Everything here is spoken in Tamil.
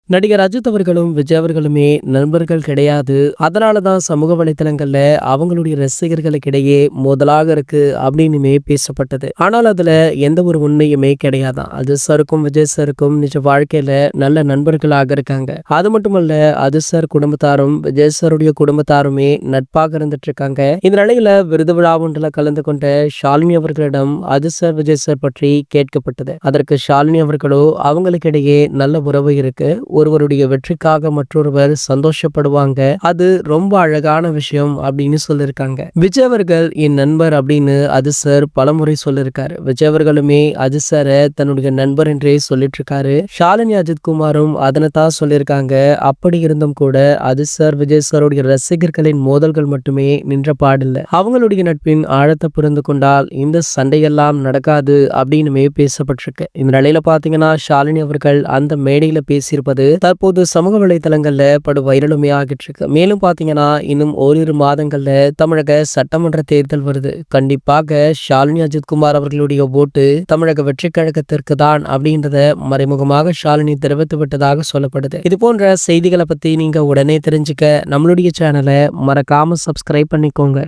நடிகர் அஜித் அவர்களும் விஜய் அவர்களுமே நண்பர்கள் கிடையாது. அதனாலதான் சமூக வலைத்தளங்கள்ல அவங்களுடைய ரசிகர்களுக்கிடையே மோதலாக இருக்கு அப்படின்னுமே பேசப்பட்டது. ஆனால் அதுல எந்த ஒரு உண்மையுமே கிடையாதான். அஜித் சாருக்கும் விஜய் சாருக்கும் நிஜ வாழ்க்கையில நல்ல நண்பர்களாக இருக்காங்க. அது மட்டுமல்ல, அஜித் சார் குடும்பத்தாரும் விஜய் சாருடைய குடும்பத்தாருமே நட்பாக இருந்துட்டு இருக்காங்க. இந்த நிலையில விருது விழா ஒன்றில் கலந்து கொண்ட ஷாலினி அவர்களிடம் அஜித் சார் விஜய் சார் பற்றி கேட்கப்பட்டது. அதற்கு ஷாலினி அவர்களோ அவங்களுக்கு இடையே நல்ல உறவு இருக்கு, ஒருவருடைய வெற்றிக்காக மற்றொருவர் சந்தோஷப்படுவாங்க, அது ரொம்ப அழகான விஷயம் அப்படின்னு சொல்லியிருக்காங்க. விஜய் அவர்கள் என் நண்பர் அப்படின்னு அஜித் சார் பலமுறை சொல்லியிருக்காரு. விஜய் அவர்களுமே அஜித் சாரை தன்னுடைய நண்பர் என்றே சொல்லிட்டு இருக்காரு. ஷாலினி அஜித் குமாரும் அதனைத்தான் சொல்லியிருக்காங்க. அப்படி இருந்தும் கூட அஜித் சார் விஜய் சாருடைய ரசிகர்களின் மோதல்கள் மட்டுமே நின்ற பாடில்லை. அவங்களுடைய நட்பின் ஆழத்தை புரிந்து கொண்டால் இந்த சண்டையெல்லாம் நடக்காது அப்படின்னுமே பேசப்பட்டிருக்கு. இந்த நிலையில பாத்தீங்கன்னா ஷாலினி அவர்கள் அந்த மேடையில பேசியிருப்பது தற்போது சமூக வலைதளங்கள்ல படு வைரலுமே ஆகிட்டு இருக்கு. மேலும் பாத்தீங்கன்னா இன்னும் ஓரிரு மாதங்கள்ல தமிழக சட்டமன்ற தேர்தல் வருது. கண்டிப்பாக ஷாலினி அஜித் குமார் அவர்களுடைய ஓட்டு தமிழக வெற்றி கழகத்திற்கு தான் அப்படின்றத மறைமுகமாக ஷாலினி தெரிவித்து விட்டதாக சொல்லப்படுது. இது போன்ற செய்திகளை பத்தி நீங்க உடனே தெரிஞ்சுக்க நம்மளுடைய சேனலை மறக்காம சப்ஸ்கிரைப் பண்ணிக்கோங்க.